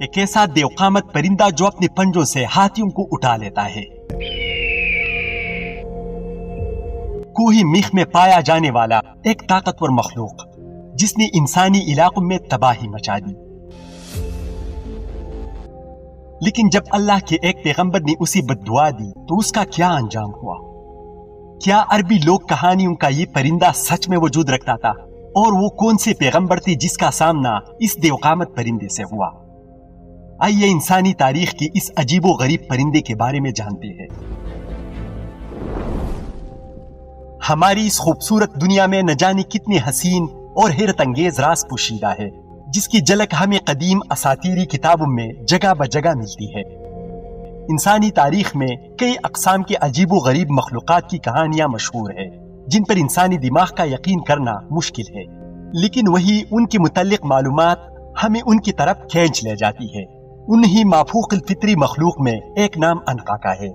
ایک ایسا دیوقامت پرندہ جو اپنے پنجوں سے ہاتھیوں کو اٹھا لیتا ہے۔ کوہی میخ میں پایا جانے والا ایک طاقتور مخلوق جس نے انسانی علاقوں میں تباہی مچا دی، لیکن جب اللہ کے ایک پیغمبر نے اسے بد دعا دی تو اس کا کیا انجام ہوا؟ کیا عربی لوک کہانیوں کا یہ پرندہ سچ میں وجود رکھتا تھا؟ اور وہ کون سے پیغمبر تھے جس کا سامنا اس دیوقامت پرندے سے ہوا؟ آئیے انسانی تاریخ کی اس عجیب و غریب پرندے کے بارے میں جانتے ہیں۔ ہماری اس خوبصورت دنیا میں نہ جانے کتنے حسین اور حیرت انگیز راز پوشیدہ ہے، جس کی جھلک ہمیں قدیم اساطیری کتابوں میں جگہ بجگہ ملتی ہے۔ انسانی تاریخ میں کئی اقسام کے عجیب و غریب مخلوقات کی کہانیاں مشہور ہیں، جن پر انسانی دماغ کا یقین کرنا مشکل ہے، لیکن وہی ان کے متعلق معلومات ہمیں ان کی طرف کھینچ لے جاتی ہے۔ انہی مافوق الفطری مخلوق میں ایک نام عنقا کا ہے۔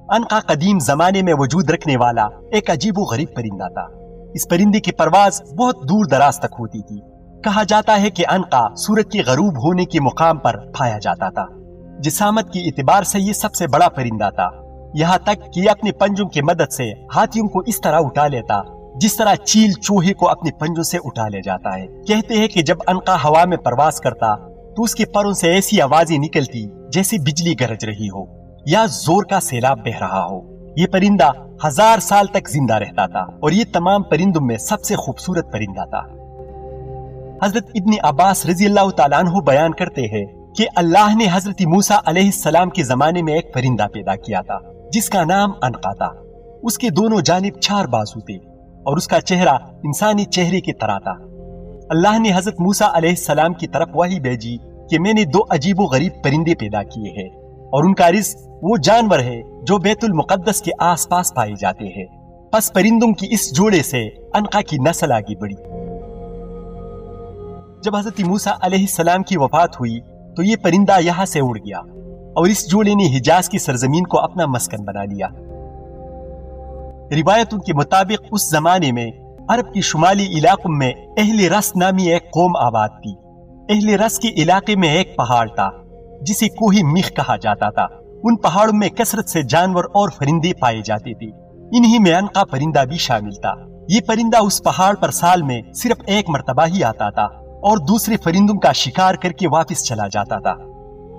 عنقا قدیم زمانے میں وجود رکھنے والا ایک عجیب و غریب پرندہ تھا۔ اس پرندے کی پرواز بہت دور دراز تک ہوتی تھی۔ کہا جاتا ہے کہ عنقا سورج کے غروب ہونے کے مقام پر پایا جاتا تھا۔ جسامت کی اعتبار سے یہ سب سے بڑا پرندہ تھا، یہاں تک کہ یہ اپنے پنجوں کی مدد سے ہاتھیوں کو اس طرح اٹھا لیتا جس طرح چیل چوہے کو اپنے پنجوں سے اٹھا لے جاتا ہے۔ کہتے ہیں کہ جب عنقا ہوا میں پرواز کرتا تو اس کے پروں سے ایسی آوازیں نکلتی جیسے بجلی گرج رہی ہو یا زور کا سیلاب بہ رہا ہو۔ یہ پرندہ 1000 سال تک زندہ رہتا تھا اور یہ تمام پرندوں میں سب سے خوبصورت پرندہ تھا۔ حضرت ابن عباس رضی اللہ تعالیٰ عنہ بیان کرتے ہیں کہ اللہ نے حضرت موسیٰ علیہ السلام کے زمانے میں ایک پرندہ پیدا کیا تھا جس کا نام عنقا تھا۔ اس کے دونوں جانب 4 بازو تھے اور اس کا چہرہ انسانی چہرے کی طرح تھا۔ اللہ نے حضرت موسیٰ علیہ السلام کی طرف وحی بھیجی کہ میں نے 2 عجیب و غریب پرندے پیدا کیے ہیں اور ان کا رزق وہ جانور ہے جو بیت المقدس کے آس پاس پائے جاتے ہیں۔ پس پرندوں کی اس جوڑے سے عنقا کی نسل آگے بڑھی۔ جب حضرت موسیٰ علیہ السلام کی وفات ہوئی تو یہ پرندہ یہاں سے اڑ گیا اور اس جوڑے نے حجاز کی سرزمین کو اپنا مسکن بنا لیا۔ روایتوں کے مطابق اس زمانے میں عرب کے شمالی علاقوں میں اہل رس نامی ایک قوم آباد تھی۔ اہل رس کے علاقے میں ایک پہاڑ تھا جسے کوہی میخ کہا جاتا تھا۔ ان پہاڑوں میں کثرت سے جانور اور پرندے پائے جاتے تھے، انہی میں عنقا پرندہ بھی شامل تھا۔ یہ پرندہ اس پہاڑ پر سال میں صرف 1 مرتبہ ہی آتا تھا اور دوسرے پرندوں کا شکار کر کے واپس چلا جاتا تھا۔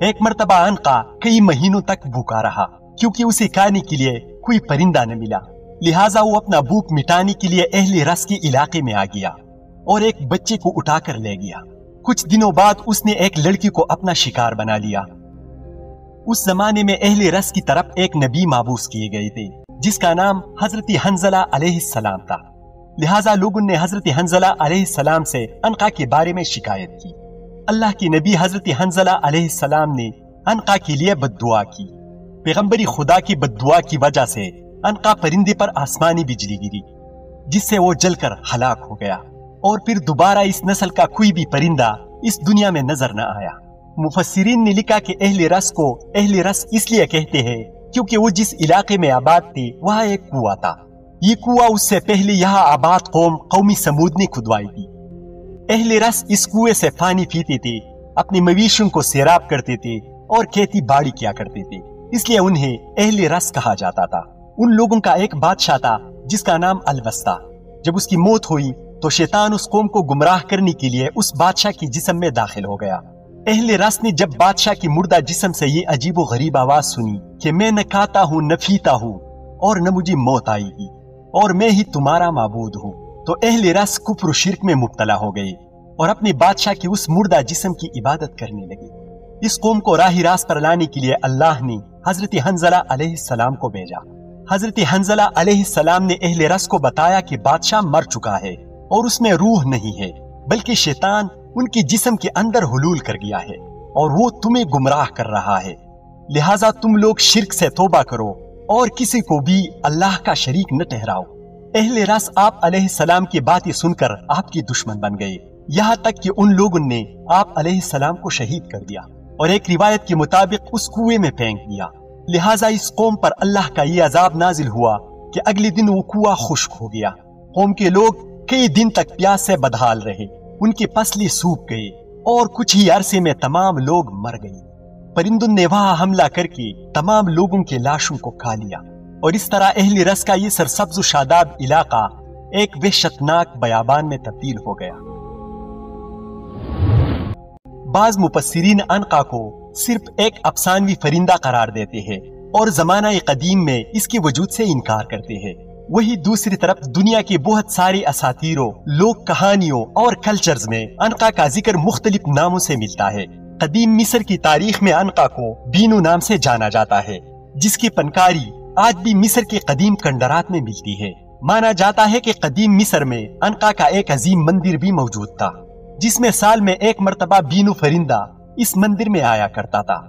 ایک مرتبہ عنقا کئی مہینوں تک بھوکا رہا کیونکہ اسے کھانے کے لیے کوئی پرندہ نہ ملا، لہٰذا وہ اپنا بھوک مٹانے کے لیے اہل رس کے علاقے میں آ گیا اور ایک بچے کو اٹھا کر لے گیا۔ کچھ دنوں بعد اس نے ایک لڑکی کو اپنا شکار بنا لیا۔ اس زمانے میں اہل رس کی طرف ایک نبی مابعوث کیے گئے تھے جس کا نام حضرت حنظلہ علیہ السلام تھا، لہٰذا لوگوں نے حضرت حنظلہ علیہ السلام سے عنقا کے بارے میں شکایت کی۔ اللہ کے نبی حضرت حنظلہ علیہ السلام نے عنقا کے لیے بد دعا کی۔ پیغمبری خدا کی بد دعا کی وجہ سے عنقا پرندے پر آسمانی بجلی گری جس سے وہ جل کر ہلاک ہو گیا اور پھر دوبارہ اس نسل کا کوئی بھی پرندہ اس دنیا میں نظر نہ آیا۔ مفسرین نے لکھا کہ اہل رس کو اہل رس اس لیے کہتے ہیں کیونکہ وہ جس علاقے میں آباد تھے وہاں ایک کنواں تھا۔ یہ کنواں اس سے پہلے یہاں آباد قومی سمود نے کھدوائی تھی۔ اہل رس اس کنویں سے پانی پیتے تھے، اپنے مویشیوں کو سیراب کرتے تھے اور کھیتی باڑی کیا کرتے تھے، اس لیے انہیں اہل رس کہا جاتا تھا۔ ان لوگوں کا ایک بادشاہ تھا جس کا نام الوس تھا۔ جب اس کی موت ہوئی تو شیطان اس قوم کو گمراہ کرنے کے لیے اس بادشاہ کے جسم میں داخل ہو گیا۔ اہل رس نے جب بادشاہ کی مردہ جسم سے یہ عجیب و غریب آواز سنی کہ میں نہ کھاتا ہوں نہ پیتا ہوں اور نہ مجھے موت آئے گی اور میں ہی تمہارا معبود ہوں، تو اہل رس کفر و شرک میں مبتلا ہو گئے اور اپنے بادشاہ کی اس مردہ جسم کی عبادت کرنے لگے۔ اس قوم کو راہ راست پر لانے کے لیے اللہ نے حضرت حنظلہ علیہ السلام کو بھیجا۔ حضرت حنظلہ علیہ السلام نے اہل رس کو بتایا کہ بادشاہ مر چکا ہے اور اس میں روح نہیں ہے بلکہ شیطان ان کے جسم کے اندر حلول کر گیا ہے اور وہ تمہیں گمراہ کر رہا ہے، لہٰذا تم لوگ شرک سے توبہ کرو اور کسی کو بھی اللہ کا شریک نہ ٹھہراؤ۔ اہل رس آپ علیہ السلام کی باتیں سن کر آپ کے دشمن بن گئے، یہاں تک کہ ان لوگوں نے آپ علیہ السلام کو شہید کر دیا اور ایک روایت کے مطابق اس کنویں میں پھینک دیا۔ لہٰذا اس قوم پر اللہ کا یہ عذاب نازل ہوا کہ اگلے دن وہ کنواں خشک ہو گیا۔ قوم کے لوگ کئی دن تک پیاس سے بدحال رہے، ان کی فصلیں سوکھ گئے اور کچھ ہی عرصے میں تمام لوگ مر گئے۔ پرندوں نے وہاں حملہ کر کے تمام لوگوں کے لاشوں کو کھا لیا، اور اس طرح اہل رس کا یہ سرسبز و شاداب علاقہ ایک وحشتناک بیابان میں تبدیل ہو گیا۔ بعض مفسرین عنقا کو صرف ایک افسانوی پرندہ قرار دیتے ہیں اور زمانہ قدیم میں اس کے وجود سے انکار کرتے ہیں۔ وہی دوسری طرف دنیا کے بہت سارے اساطیروں، لوک کہانیوں اور کلچرز میں عنقا کا ذکر مختلف ناموں سے ملتا ہے۔ قدیم مصر کی تاریخ میں عنقا کو بینو نام سے جانا جاتا ہے، جس کی پنکاری آج بھی مصر کے قدیم کنڈرات میں ملتی ہے۔ مانا جاتا ہے کہ قدیم مصر میں عنقا کا ایک عظیم مندر بھی موجود تھا، جس میں سال میں ایک مرتبہ بینو پرندہ اس مندر میں آیا کرتا تھا۔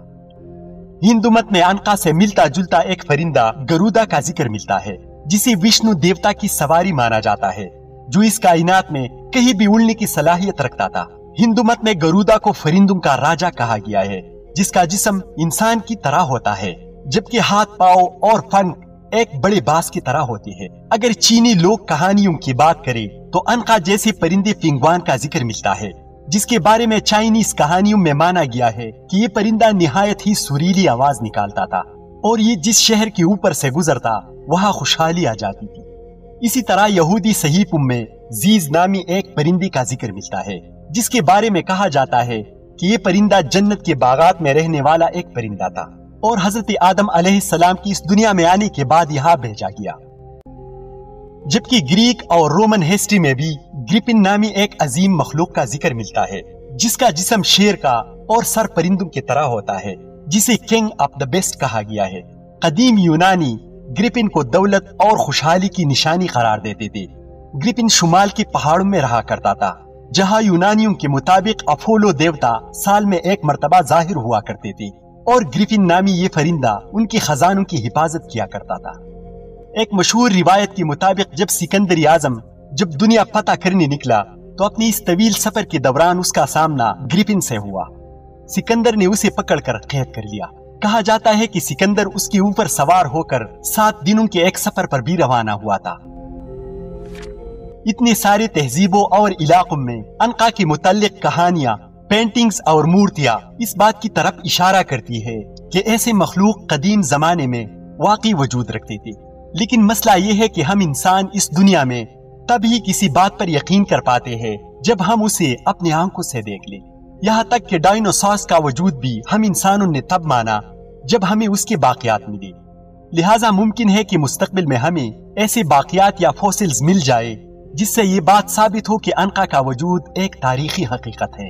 ہندو مت میں عنقا سے ملتا جلتا ایک پرندہ گرودا کا ذکر ملتا ہے، جسے وشنو دیوتا کی سواری مانا جاتا ہے، جو اس کائنات میں کہیں بھی اڑنے کی صلاحیت رکھتا تھا۔ ہندو مت میں گرودا کو پرندوں کا راجا کہا گیا ہے، جس کا جسم انسان کی طرح ہوتا ہے، جبکہ ہاتھ، پاؤں اور پنکھ ایک بڑے باز کی طرح ہوتے ہیں۔ اگر چینی لوک کہانیوں کی بات کریں تو عنقا جیسے پرندے فنگوان کا ذکر ملتا ہے، جس کے بارے میں چائنیز کہانیوں میں مانا گیا ہے کہ یہ پرندہ نہایت ہی سریلی آواز نکالتا تھا، اور یہ جس شہر کے اوپر سے گزرتا وہاں خوشحالی آ جاتی تھی۔ اسی طرح یہودی صحیفوں میں زیز نامی ایک پرندے کا ذکر ملتا ہے، جس کے بارے میں کہا جاتا ہے کہ یہ پرندہ جنت کے باغات میں رہنے والا ایک پرندہ تھا، اور حضرت آدم علیہ السلام کی اس دنیا میں آنے کے بعد یہاں بھیجا گیا۔ جبکہ گریک اور رومن ہسٹری میں بھی گریپن نامی ایک عظیم مخلوق کا ذکر ملتا ہے، جس کا جسم شیر کا اور سر پرندوں کی طرح ہوتا ہے، جسے کنگ آف دا بیسٹ کہا گیا ہے۔ قدیم یونانی گریپن کو دولت اور خوشحالی کی نشانی قرار دیتے تھے۔ گریپن شمال کے پہاڑوں میں رہا کرتا تھا، جہاں یونانیوں کے مطابق اپولو دیوتا سال میں ایک مرتبہ ظاہر ہوا کرتے تھے، اور گریفن نامی یہ پرندہ ان کے خزانوں کی حفاظت کیا کرتا تھا۔ ایک مشہور روایت کے مطابق جب سکندر اعظم جب دنیا فتح کرنے نکلا تو اپنی اس طویل سفر کے دوران اس کا سامنا گریفن سے ہوا۔ سکندر نے اسے پکڑ کر قید کر لیا۔ کہا جاتا ہے کہ سکندر اس کے اوپر سوار ہو کر 7 دنوں کے ایک سفر پر بھی روانہ ہوا تھا۔ اتنے سارے تہذیبوں اور علاقوں میں عنقا کے متعلق کہانیاں، پینٹنگز اور مورتیاں اس بات کی طرف اشارہ کرتی ہے کہ ایسے مخلوق قدیم زمانے میں واقعی وجود رکھتے تھے۔ لیکن مسئلہ یہ ہے کہ ہم انسان اس دنیا میں تب ہی کسی بات پر یقین کر پاتے ہیں جب ہم اسے اپنی آنکھوں سے دیکھ لیں۔ یہاں تک کہ ڈائنوسارز کا وجود بھی ہم انسانوں نے تب مانا جب ہمیں اس کے باقیات ملے۔ لہٰذا ممکن ہے کہ مستقبل میں ہمیں ایسے باقیات یا فوسلز مل جائے جس سے یہ بات ثابت ہو کہ عنقا کا وجود ایک تاریخی حقیقت ہے۔